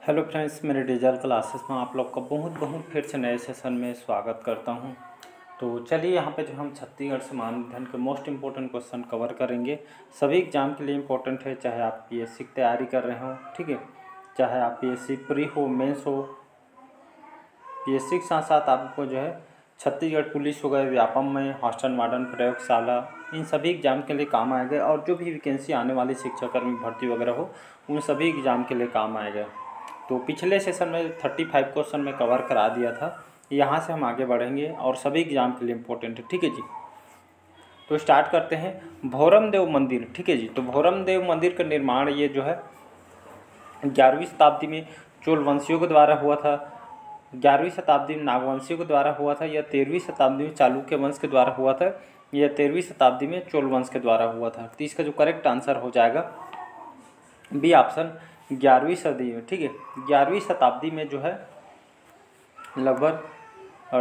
Hello friends, मेरे digital classes में आप लोग का बहुत बहुत फिर से नए सेशन में स्वागत करता हूं। तो चलिए यहाँ पे जो हम छत्तीसगढ़ से मानधन के मोस्ट इम्पोर्टेंट क्वेश्चन कवर करेंगे। सभी एग्जाम के लिए इम्पोर्टेंट है, चाहे आप पीएससी की तैयारी कर रहे हो, ठीक है, चाहे आप पीएससी प्री हो, मेंस हो। पीएससी के साथ साथ आपको जो है छत्तीसगढ़ पुलिस हो गए, व्यापम में, हॉस्टल वार्डन, प्रयोगशाला, इन सभी एग्जाम के लिए काम आएगा। और जो भी वैकेंसी आने वाली शिक्षाकर्मी भर्ती वगैरह हो, उन सभी एग्जाम के लिए काम आएगा। तो पिछले सेशन में 35 क्वेश्चन में कवर करा दिया था। यहाँ से हम आगे बढ़ेंगे और सभी एग्जाम के लिए इम्पोर्टेंट है, ठीक है जी। तो स्टार्ट करते हैं। भोरम देव मंदिर, ठीक है जी। तो भोरम देव मंदिर का निर्माण ये जो है 11वीं शताब्दी में चोल वंशियों के द्वारा हुआ था, 11वीं शताब्दी में नागवंशियों के द्वारा हुआ था, या 13वीं शताब्दी में चालुक्य वंश के द्वारा हुआ था, या 13वीं शताब्दी में चोल वंश के द्वारा हुआ था। तो इसका जो करेक्ट आंसर हो जाएगा बी ऑप्शन, 11वीं सदी में, ठीक है। 11वीं शताब्दी में जो है लगभग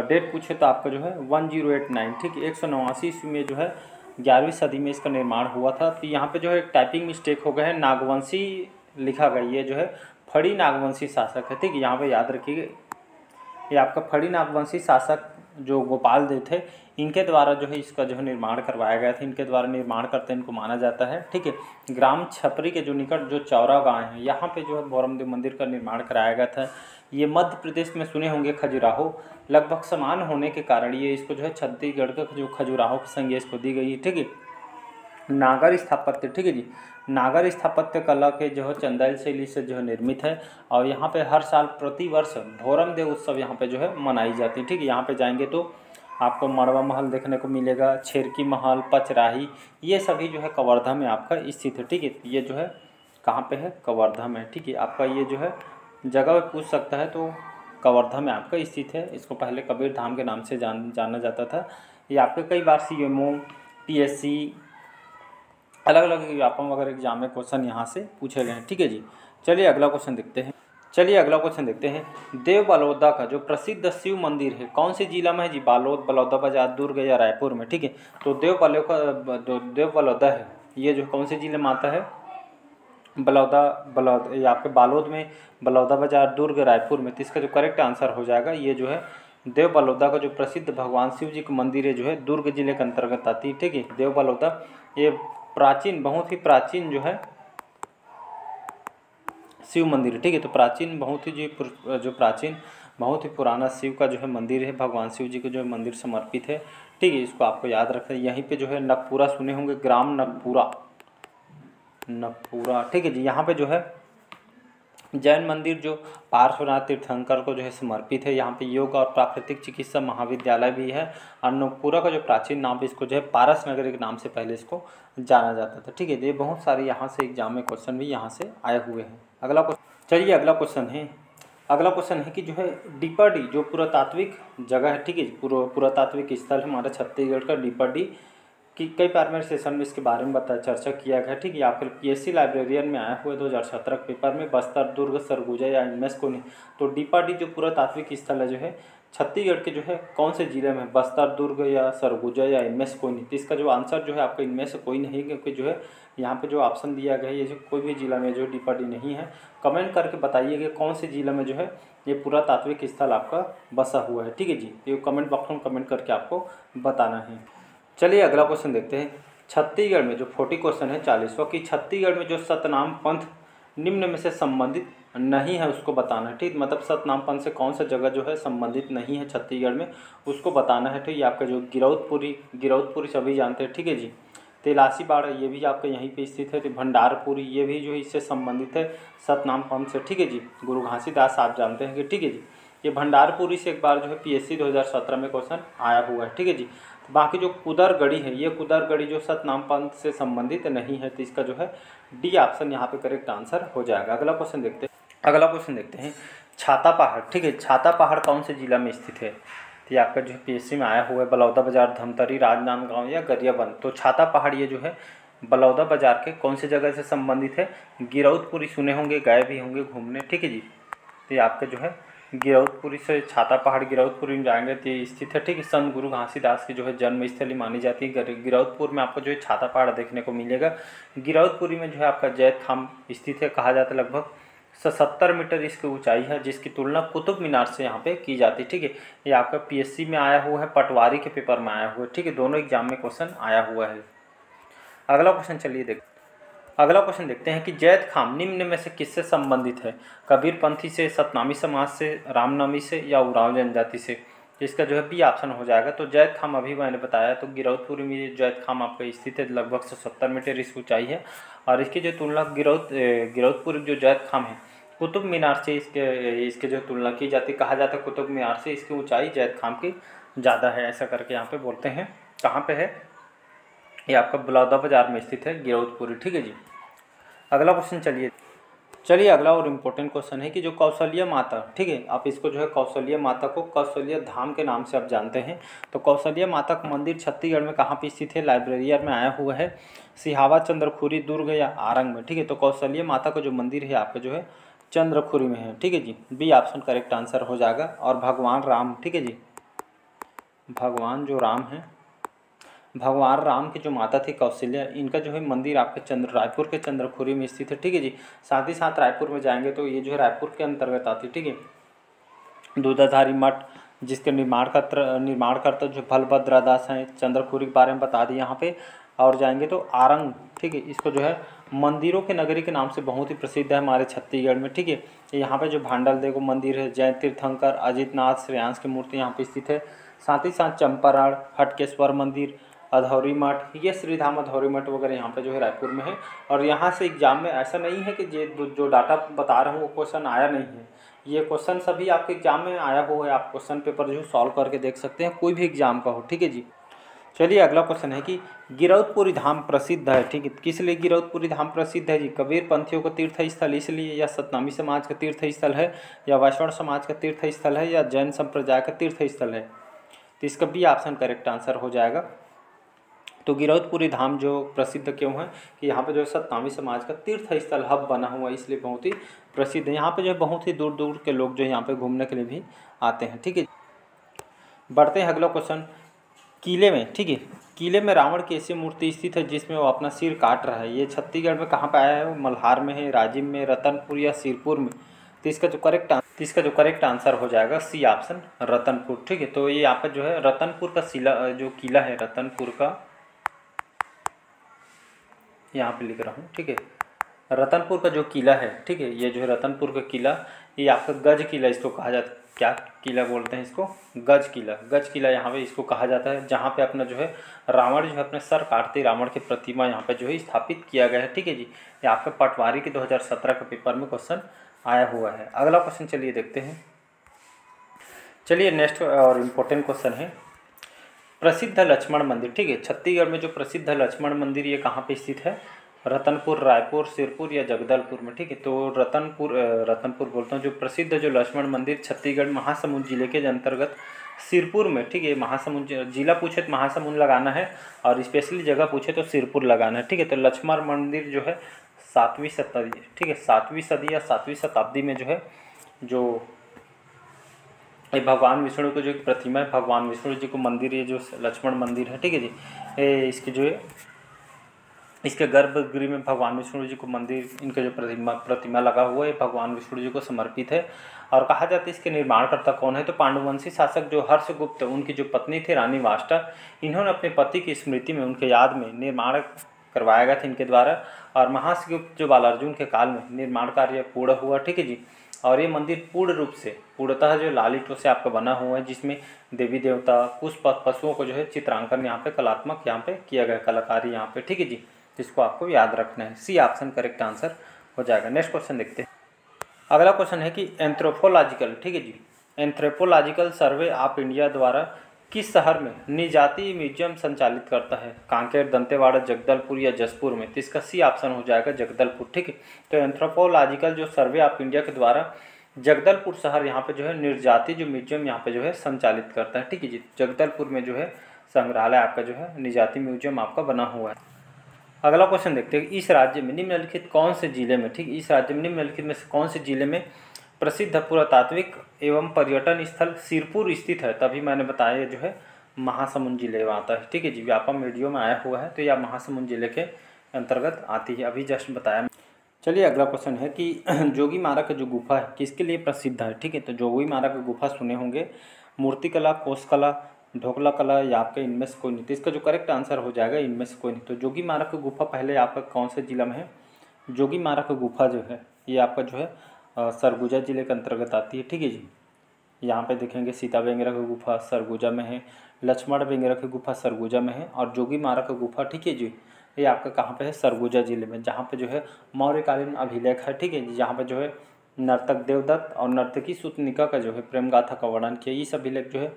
डेट पूछे तो आपका जो है 1089, ठीक है, 189 ईस्वी में जो है 11वीं सदी में इसका निर्माण हुआ था। तो यहाँ पे जो है एक टाइपिंग मिस्टेक हो गया है, नागवंशी लिखा गया, ये जो है फड़ी नागवंशी शासक है, ठीक है। यहाँ पे याद रखिएगा, ये आपका फड़ी नागवंशी शासक जो गोपाल देव थे, इनके द्वारा जो है इसका जो है निर्माण करवाया गया था। इनके द्वारा निर्माण करते इनको माना जाता है, ठीक है। ग्राम छपरी के जो निकट जो चौरा गाँव है, यहाँ पे जो है भोरम देव मंदिर का निर्माण कराया गया था। ये मध्य प्रदेश में सुने होंगे खजुराहो, लगभग समान होने के कारण ये इसको जो है छत्तीसगढ़ का जो खजुराहो की संज्ञा इसको दी गई है, ठीक है। नागर स्थापत्य, ठीक है जी। नागर स्थापत्य कला के जो है चंदेल शैली से जो है निर्मित है। और यहाँ पे हर साल प्रतिवर्ष भोरम देव उत्सव यहाँ पे जो है मनाई जाती है, ठीक है। यहाँ पे जाएंगे तो आपको मड़वा महल देखने को मिलेगा, छेरकी महल, पचराही, ये सभी जो है कवर्धा में आपका स्थित है, ठीक है। ये जो है कहाँ पे है, कवर्धा में, ठीक है। आपका ये जो है जगह पूछ सकता है तो कवर्धा में आपका स्थित है। इसको पहले कबीर धाम के नाम से जाना जाता था। ये आपके कई बार सीएमओ, पीएससी, अलग अलग व्यापम वगैरह एग्जाम में क्वेश्चन यहाँ से पूछे गए हैं, ठीक है जी। चलिए अगला क्वेश्चन देखते हैं। देव बलौदा का जो प्रसिद्ध शिव मंदिर है कौन से जिला में है जी? बालोद, बलौदा बाजार, दुर्ग या रायपुर में, ठीक है। तो देव बलौदा है, ये जो कौन से जिले में आता है? बलौदा ये आपके बालोद में, बलौदा बाजार, दुर्ग, रायपुर में। तो इसका जो करेक्ट आंसर हो जाएगा ये जो है देव बलौदा का जो प्रसिद्ध भगवान शिव जी का मंदिर है जो है दुर्ग जिले के अंतर्गत आती है, ठीक है। देव बलौदा ये प्राचीन, बहुत ही प्राचीन जो है शिव मंदिर है, ठीक है। तो प्राचीन, बहुत ही जो प्राचीन, बहुत ही पुराना शिव का जो है मंदिर है, भगवान शिव जी को जो है मंदिर समर्पित है, ठीक है। इसको आपको याद रखना है। यहीं पे जो है नगपुरा सुने होंगे, ग्राम नगपुरा, ठीक है जी। यहाँ पे जो है जैन मंदिर जो पार्श्वनाथ तीर्थंकर को जो है समर्पित है। यहाँ पे योग और प्राकृतिक चिकित्सा महाविद्यालय भी है। और नगपुरा का जो प्राचीन नाम है इसको जो है पारस नगरी के नाम से पहले इसको जाना जाता था, ठीक है। ये बहुत सारे यहाँ से एग्जाम में क्वेश्चन भी यहाँ से आए हुए हैं। अगला क्वेश्चन है कि जो है डीपाडी जो पुरातात्विक जगह है, ठीक है, पुरातात्विक स्थल है हमारा छत्तीसगढ़ का डीपाडी कि कई बार मेरे सेशन में इसके बारे में चर्चा किया गया, ठीक है। या फिर पीएससी लाइब्रेरियन में आया हुआ 2017 पेपर में बस्तर, दुर्ग, सरगुजा या इनमें से कोई नहीं। तो डीपाडी जो पुरातात्विक स्थल है जो है छत्तीसगढ़ के जो है कौन से जिले में? बस्तर, दुर्ग या सरगुजा या इनमें से कोई नहीं। तो इसका जो आंसर जो है आपका इनमें से कोई नहीं, क्योंकि जो है यहाँ पे जो ऑप्शन दिया गया है ये जो कोई भी जिला में जो डीपाडी नहीं है। कमेंट करके बताइएगा कौन से जिला में जो है ये पुरातात्विक स्थल आपका बसा हुआ है, ठीक है जी। ये कमेंट बॉक्स में कमेंट करके आपको बताना है। चलिए अगला क्वेश्चन देखते हैं। छत्तीसगढ़ में जो 40 क्वेश्चन है 40वां कि छत्तीसगढ़ में जो सतनाम पंथ निम्न में से संबंधित नहीं है उसको बताना है, ठीक। मतलब सतनाम पंथ से कौन सा जगह जो है संबंधित नहीं है छत्तीसगढ़ में, उसको बताना है, ठीक। ये आपका जो गिरौदपुरी सभी जानते हैं, ठीक है जी। तेलासी बाड़ ये भी आपका यहीं पे स्थित है। तो भंडारपुरी ये भी जो है इससे संबंधित है सतनाम पंथ से, ठीक है जी। गुरु घासीदास आप जानते हैं कि, ठीक है जी। ये भंडारपुरी से एक बार जो है पीएससी 2017 में क्वेश्चन आया हुआ है, ठीक है जी। बाकी जो कुदरगढ़ी है, ये कुदरगढ़ी जो सतनाम पंथ से संबंधित नहीं है। तो इसका जो है डी ऑप्शन यहाँ पे करेक्ट आंसर हो जाएगा। अगला क्वेश्चन देखते हैं। छाता पहाड़, ठीक है। छाता पहाड़ कौन से जिला में स्थित है? तो ये आपका जो है पीएससी में आया हुआ है बलौदा बाजार, धमतरी, राजनांदगांव या गरियाबंद। तो छाता पहाड़ ये जो है बलौदा बाजार के कौन से जगह से संबंधित है? गिरौदपुरी सुने होंगे, गए भी होंगे घूमने, ठीक है जी। तो ये आपका जो है गिरौदपुरी से छाता पहाड़ गिरौदपुरी में जाएंगे तो ये स्थित है, ठीक है। संत गुरु घासीदास की जो है जन्मस्थली मानी जाती है। गिरौदपुर में आपको जो है छाता पहाड़ देखने को मिलेगा। गिरौदपुरी में जो है आपका जैत खाम स्थित है, कहा जाता है लगभग 70 मीटर इसकी ऊंचाई है, जिसकी तुलना कुतुब मीनार से यहाँ पे की जाती है। ठीक है, ये आपका पीएससी में आया हुआ है, पटवारी के पेपर में आया हुआ है। ठीक है, दोनों एग्जाम में क्वेश्चन आया हुआ है। अगला क्वेश्चन चलिए अगला क्वेश्चन देखते हैं कि जैद खाम निम्न में से किससे संबंधित है? कबीरपंथी से, सतनामी समाज से, रामनवमी से या उरांव जनजाति से? इसका जो है बी ऑप्शन हो जाएगा। तो जैद खाम अभी मैंने बताया, तो गिरौदपुरी में ये जैद खाम आपका स्थित है, लगभग 170 मीटर इसकी ऊंचाई है। और इसकी जो तुलना गिरौदपुर जो जैद खाम है कुतुब मीनार से इसके जो तुलना की जाती, कहा जाता है कुतुब मीनार से इसकी ऊंचाई जैद खाम की ज़्यादा है, ऐसा करके यहाँ पे बोलते हैं। कहाँ पे है? ये आपका बलौदा बाजार में स्थित है गिरौदपुरी। ठीक है जी। अगला क्वेश्चन चलिए अगला और इम्पोर्टेंट क्वेश्चन है कि जो कौशल्या माता, ठीक है, आप इसको जो है कौशल्या माता को कौशल्या धाम के नाम से आप जानते हैं। तो कौशल्या माता का मंदिर छत्तीसगढ़ में कहाँ पे स्थित है? लाइब्रेरियन में आया हुआ है, सिहावा, चंद्रखुरी, दुर्ग या आरंग में। ठीक है, तो कौशल्या माता का जो मंदिर है आपका जो है चंद्रखुरी में है। ठीक है जी, बी ऑप्शन करेक्ट आंसर हो जाएगा। और भगवान राम, ठीक है जी, भगवान जो राम है, भगवान राम की जो माता थी कौशल्या, इनका जो है मंदिर आपके रायपुर के चंद्रखुरी में स्थित है। ठीक है जी। साथ ही साथ रायपुर में जाएंगे तो ये जो है रायपुर के अंतर्गत आती है। ठीक है, दूधाधारी मठ जिसके निर्माणकर्ता जो बलभद्र दास हैं, चंद्रखुरी के बारे में बता दी यहाँ पे। और जाएंगे तो आरंग, ठीक है, इसको जो है मंदिरों के नगरी के नाम से बहुत ही प्रसिद्ध है हमारे छत्तीसगढ़ में। ठीक है, यहाँ पे जो भांडल देव मंदिर है, जैन तीर्थंकर, अजितनाथ श्रेयांश की मूर्ति यहाँ पे स्थित है। साथ ही साथ चंपारण, हटकेश्वर मंदिर, अधौरी मठ, ये श्रीधाम अधौरी मठ वगैरह यहाँ पे जो है रायपुर में है। और यहाँ से एग्जाम में ऐसा नहीं है कि जो डाटा बता रहा हूँ वो क्वेश्चन आया नहीं है, ये क्वेश्चन सभी आपके एग्जाम में आया हुआ है। आप क्वेश्चन पेपर जो सॉल्व करके देख सकते हैं, कोई भी एग्जाम का हो। ठीक है जी। चलिए अगला क्वेश्चन है कि गिरौदपुरी धाम प्रसिद्ध है। ठीक है, किस लिए गिरौदपुरी धाम प्रसिद्ध है जी? कबीर पंथियों का तीर्थ स्थल इसलिए, या सतनामी समाज का तीर्थ स्थल है, या वैष्णव समाज का तीर्थ स्थल है, या जैन संप्रदाय का तीर्थ स्थल है? तो इसका बी ऑप्शन करेक्ट आंसर हो जाएगा। तो गिरौदपुरी धाम जो प्रसिद्ध क्यों है कि यहाँ पे जो सतनामी समाज का तीर्थ स्थल हब बना हुआ है, इसलिए बहुत ही प्रसिद्ध है। यहाँ पे जो है बहुत ही दूर दूर के लोग जो यहाँ पे घूमने के लिए भी आते हैं। ठीक है, बढ़ते हैं अगला क्वेश्चन। किले में, ठीक है, किले में रावण की ऐसी मूर्ति स्थित है जिसमें वो अपना सिर काट रहा है, ये छत्तीसगढ़ में कहाँ पे आया है? वो मल्हार में है, राजिम में, रतनपुर या सिरपुर में? तो इसका जो करेक्ट आंसर हो जाएगा सी ऑप्शन, रतनपुर। ठीक है, तो ये यहाँ पे जो है रतनपुर का जो किला है, रतनपुर का यहाँ पे लिख रहा हूँ। ठीक है, रतनपुर का जो किला है, ठीक है, ये जो है रतनपुर का किला, ये आपका गज किला इसको कहा जाता है। क्या किला बोलते हैं इसको? गज किला। गज किला यहाँ पे इसको कहा जाता है, जहाँ पे अपना जो है रावण जो है अपने सर काटते रावण की प्रतिमा यहाँ पे जो है स्थापित किया गया है। ठीक है जी, ये आपका पटवारी के 2017 के पेपर में क्वेश्चन आया हुआ है। अगला क्वेश्चन चलिए देखते हैं। चलिए नेक्स्ट और इम्पोर्टेंट क्वेश्चन है, प्रसिद्ध लक्ष्मण मंदिर। ठीक है, छत्तीसगढ़ में जो प्रसिद्ध लक्ष्मण मंदिर ये कहाँ पे स्थित है? रतनपुर, रायपुर, सिरपुर या जगदलपुर में? ठीक है, तो रतनपुर बोलता हूँ। जो प्रसिद्ध जो लक्ष्मण मंदिर छत्तीसगढ़ महासमुंद जिले के अंतर्गत सिरपुर में, ठीक है, महासमुंद जिला पूछे तो महासमुंद लगाना है, और स्पेशली जगह पूछे तो सिरपुर लगाना है। ठीक है, तो लक्ष्मण मंदिर जो है 7वीं शताब्दी, ठीक है, 7वीं सदी या 7वीं शताब्दी में जो है जो ये भगवान विष्णु को जो प्रतिमा है, भगवान विष्णु जी को मंदिर, ये जो लक्ष्मण मंदिर है, ठीक है जी, इसके जो है इसके गर्भगृह में भगवान विष्णु जी को मंदिर, इनका जो प्रतिमा लगा हुआ है भगवान विष्णु जी को समर्पित है। और कहा जाता है इसके निर्माणकर्ता कौन है? तो पांडुवंशी शासक जो हर्षगुप्त, उनकी जो पत्नी थी रानी वाष्टा, इन्होंने अपने पति की स्मृति में, उनके याद में निर्माण करवाया गया था इनके द्वारा। और महासगुप्त जो बालार्जुन के काल में निर्माण कार्य पूर्ण हुआ। ठीक है जी, और ये मंदिर पूर्णतः जो लाल ईंटों से आपका बना हुआ है, जिसमें देवी देवता, कुछ पशुओं को जो है चित्रांकन यहाँ पे कलात्मक यहाँ पे किया गया, कलाकारी यहाँ पे। ठीक है जी, इसको आपको याद रखना है, सी ऑप्शन करेक्ट आंसर हो जाएगा। नेक्स्ट क्वेश्चन देखते हैं। अगला क्वेश्चन है कि एंथ्रोपोलॉजिकल, ठीक है जी, एंथ्रोपोलॉजिकल सर्वे ऑफ इंडिया द्वारा किस शहर में निजाति म्यूजियम संचालित करता है? कांकेर, दंतेवाड़ा, जगदलपुर या जसपुर में? तो इसका सी ऑप्शन हो जाएगा जगदलपुर। ठीक है, तो एंथ्रोपोलॉजिकल जो सर्वे ऑफ इंडिया के द्वारा जगदलपुर शहर यहाँ पे जो है निर्जाति जो म्यूजियम यहाँ पे जो है संचालित करता है। ठीक है जी, जगदलपुर में जो है संग्रहालय आपका जो है निजाति म्यूजियम आपका बना हुआ है। अगला क्वेश्चन देखते हैं, इस राज्य में निम्नलिखित कौन से जिले में, ठीक, इस राज्य में निम्नलिखित में से कौन से जिले में प्रसिद्ध पुरातात्विक एवं पर्यटन स्थल सिरपुर स्थित है? तभी मैंने बताया जो है महासमुंद जिले में आता है। ठीक है जी, व्यापम वीडियो में आया हुआ है, तो यह महासमुंद जिले के अंतर्गत आती है, अभी जस्ट बताया। चलिए अगला क्वेश्चन है कि जोगी मारा का जो गुफा है किसके लिए प्रसिद्ध है। ठीक है, तो जोगी मारा का गुफा सुने होंगे, मूर्तिकला, कोसकला, ढोकला कला या आपका इनमें से कोई नहीं। तो इसका जो करेक्ट आंसर हो जाएगा इनमें से कोई नहीं। तो जोगी मारा का गुफा पहले आपका कौन से जिला में है। जोगी मारा का गुफा जो है ये आपका जो है सरगुजा जिले के अंतर्गत आती है। ठीक है जी, यहाँ पे देखेंगे सीता बेंगरा की गुफा सरगुजा में है, लक्ष्मण बेंगरा की गुफा सरगुजा में है, और जोगी मारा का गुफा ठीक है जी ये आपका कहाँ पे है, सरगुजा जिले में, जहाँ पे जो है मौर्यकालीन अभिलेख है। ठीक है जी, जहाँ पे जो है नर्तक देवदत्त और नर्तकी सुतनिका का जो है प्रेम गाथा का वर्णन किया। इस अभिलेख जो है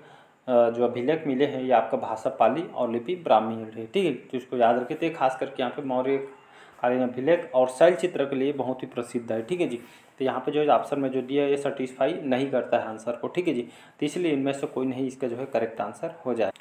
जो अभिलेख मिले हैं ये आपका भाषा पाली और लिपि ब्राह्मी है। ठीक है, तो इसको याद रखिए। तो खास करके यहाँ पे मौर्यकालीन अभिलेख और शैल चित्र के लिए बहुत ही प्रसिद्ध है। ठीक है जी, तो यहाँ पे जो है ऑप्शन में जो दिया है ये सेटिस्फाई नहीं करता है आंसर को। ठीक है जी, तो इसलिए इनमें से कोई नहीं इसका जो है करेक्ट आंसर हो जाए।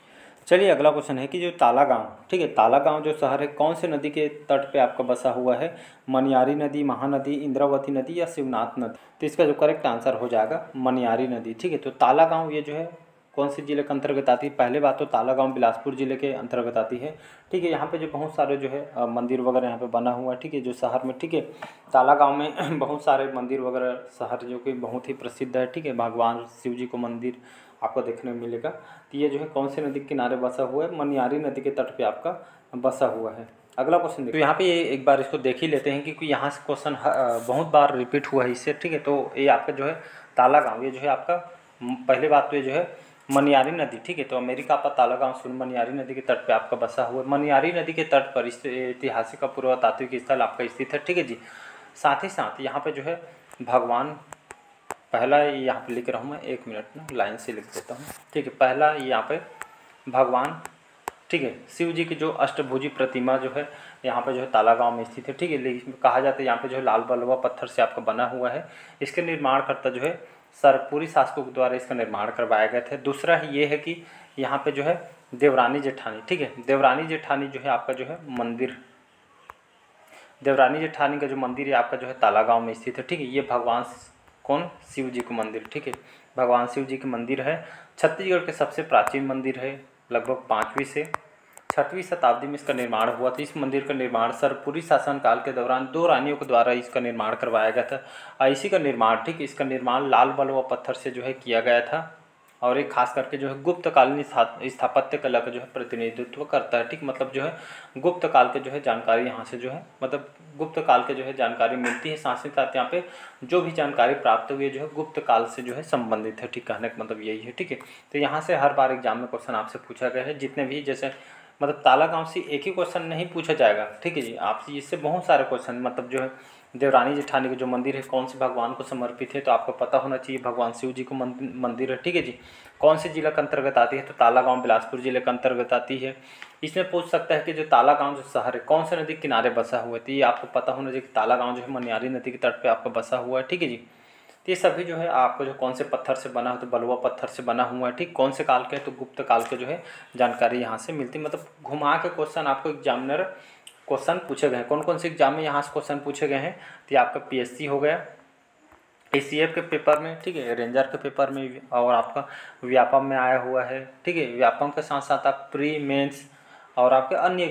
चलिए अगला क्वेश्चन है कि जो ताला गांव, ठीक है, ताला गांव जो शहर है कौन से नदी के तट पे आपका बसा हुआ है। मनियारी नदी, महानदी, इंद्रावती नदी या शिवनाथ नदी। तो इसका जो करेक्ट आंसर हो जाएगा मनियारी नदी। ठीक है, तो ताला गांव ये जो है कौन से जिले के अंतर्गत आती है। पहले बात तो ताला गांव बिलासपुर जिले के अंतर्गत आती है। ठीक है, यहाँ पे जो बहुत सारे जो है मंदिर वगैरह यहाँ पे बना हुआ है। ठीक है, जो शहर में, ठीक है, ताला गांव में बहुत सारे मंदिर वगैरह शहर जो कि बहुत ही प्रसिद्ध है। ठीक है, भगवान शिव जी को मंदिर आपको देखने में मिलेगा। तो ये जो है कौन से नदी के किनारे बसा हुआ है, मनियारी नदी के तट पे आपका बसा हुआ है। अगला क्वेश्चन देखो, तो यहाँ पे एक बार इसको देख ही लेते हैं क्योंकि यहाँ से क्वेश्चन बहुत बार रिपीट हुआ है इससे। ठीक है, तो ये आपका जो है ताला गाँव, ये जो है आपका पहले बात तो ये जो है मनियारी नदी। ठीक है, तो अमेरिका का ताला गाँव सुन मनियारी नदी के तट पे आपका बसा हुआ है। मनियारी नदी के तट पर ऐतिहासिक और पुरातात्विक स्थल आपका स्थित है। ठीक है जी, साथ ही साथ यहाँ पे जो है भगवान, पहला यहाँ पे लिख रहा हूँ मैं, 1 मिनट ना लाइन से लिख देता हूँ। ठीक है, पहला यहाँ पे भगवान, ठीक है, शिव जी की जो अष्टभुजी प्रतिमा जो है यहाँ पे जो है ताला गाँव में स्थित है। ठीक है, लेकिन कहा जाता है यहाँ पे जो है लाल बलुआ पत्थर से आपका बना हुआ है। इसके निर्माणकर्ता जो है सरपुरी शासकों के द्वारा इसका निर्माण करवाए गए थे। दूसरा ये है कि यहाँ पे जो है देवरानी जेठानी, ठीक है, देवरानी जेठानी जो है आपका जो है मंदिर, देवरानी जेठानी का जो मंदिर है आपका जो है ताला गाँव में स्थित है। ठीक है, ये भगवान कौन, शिव जी का मंदिर। ठीक है, भगवान शिव जी का मंदिर है। छत्तीसगढ़ के सबसे प्राचीन मंदिर है, लगभग 5वीं से 6वीं शताब्दी में इसका निर्माण हुआ था। इस मंदिर का निर्माण सरपुरी शासनकाल के दौरान 2 रानियों के द्वारा इसका निर्माण करवाया गया था। इसी का निर्माण, ठीक, इसका निर्माण लाल बलुआ पत्थर से जो है किया गया था और एक खास करके जो है गुप्तकालीन स्थापत्य कला का जो है प्रतिनिधित्व करता है। ठीक, मतलब जो है गुप्त काल के जो है जानकारी यहाँ से जो है, मतलब गुप्त काल के जो है जानकारी मिलती है। साथ ही साथ यहाँ पे जो भी जानकारी प्राप्त हुई है जो है गुप्त काल से जो है संबंधित है। ठीक, कहने का मतलब यही है। ठीक है, तो यहाँ से हर बार एग्जाम में क्वेश्चन आपसे पूछा गया है, जितने भी जैसे मतलब ताला गाँव से एक ही क्वेश्चन नहीं पूछा जाएगा। ठीक है जी, आपसे इससे बहुत सारे क्वेश्चन, मतलब जो है देवरानी जेठानी का जो मंदिर है कौन से भगवान को समर्पित है, तो आपको पता होना चाहिए भगवान शिव जी को मंदिर है। ठीक है जी, कौन से जिला के अंतर्गत आती है, तो ताला गाँव बिलासपुर जिले के अंतर्गत आती है। इसमें पूछ सकता है कि जो ताला गाँव जो शहर है कौन से नदी के किनारे बसा हुआ है, तो ये आपको पता होना चाहिए कि ताला गाँव जो है मनियारी नदी के तट पर आपका बसा हुआ है। ठीक है जी, तो ये सभी जो है आपको जो कौन से पत्थर से बना है, तो बलुआ पत्थर से बना हुआ है। ठीक, कौन से काल के है, तो गुप्त काल के जो है जानकारी यहाँ से मिलती है। मतलब घुमा के क्वेश्चन आपको एग्जामिनर क्वेश्चन पूछे गए हैं। कौन कौन से एग्जाम में यहाँ से क्वेश्चन पूछे गए हैं, तो ये आपका पीएससी हो गया, एसीएफ के पेपर में, ठीक है, रेंजर के पेपर में, और आपका व्यापम में आया हुआ है। ठीक है, व्यापम के साथ साथ आप प्री मेंस और आपके अन्य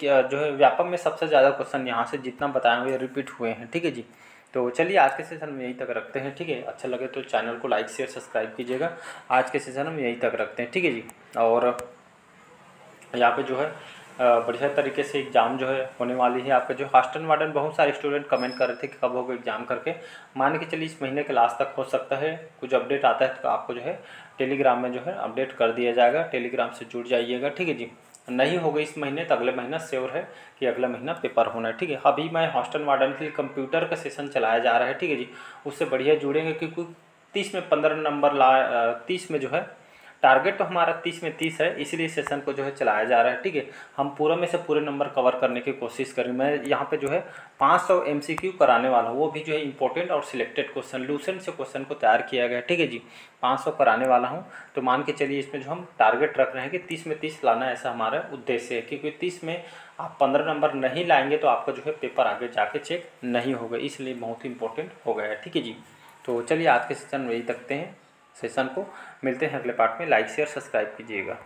जो है व्यापम में सबसे ज़्यादा क्वेश्चन यहाँ से जितना बताए हुए रिपीट हुए हैं। ठीक है जी, तो चलिए आज के सेशन में यहीं तक रखते हैं। ठीक है, अच्छा लगे तो चैनल को लाइक शेयर सब्सक्राइब कीजिएगा। आज के सेशन में यहीं तक रखते हैं। ठीक है जी, और यहाँ पे जो है बढ़िया तरीके से एग्ज़ाम जो है होने वाली है। आपका जो हॉस्टल वार्डन, बहुत सारे स्टूडेंट कमेंट कर रहे थे कि कब होगा एग्ज़ाम करके, मान के चलिए इस महीने के लास्ट तक हो सकता है। कुछ अपडेट आता है तो आपको जो है टेलीग्राम में जो है अपडेट कर दिया जाएगा, टेलीग्राम से जुड़ जाइएगा। ठीक है जी, नहीं होगा इस महीने तो अगले महीना श्योर है कि अगला महीना पेपर होना है। ठीक है, अभी मैं हॉस्टल वार्डन के लिए कंप्यूटर का सेशन चलाया जा रहा है। ठीक है जी, उससे बढ़िया जुड़ेंगे क्योंकि 30 में 15 नंबर 30 में जो है टारगेट तो हमारा 30 में 30 है, इसीलिए सेशन को जो है चलाया जा रहा है। ठीक है, हम पूरे में से पूरे नंबर कवर करने की कोशिश करेंगे। मैं यहाँ पे जो है 500 MCQ कराने वाला हूँ, वो भी जो है इंपॉर्टेंट और सिलेक्टेड क्वेश्चन, लूसेंट से क्वेश्चन को तैयार किया गया है। ठीक है जी, 500 कराने वाला हूँ, तो मान के चलिए इसमें जो हम टारगेट रख रहे हैं कि 30 में 30 लाना, ऐसा हमारा उद्देश्य है। क्योंकि 30 में आप 15 नंबर नहीं लाएंगे तो आपका जो है पेपर आगे जाके चेक नहीं होगा, इसलिए बहुत ही इंपॉर्टेंट हो गया है। ठीक है जी, तो चलिए आज के सेशन में यही तकते हैं सेशन को, मिलते हैं अगले पार्ट में। लाइक शेयर सब्सक्राइब कीजिएगा।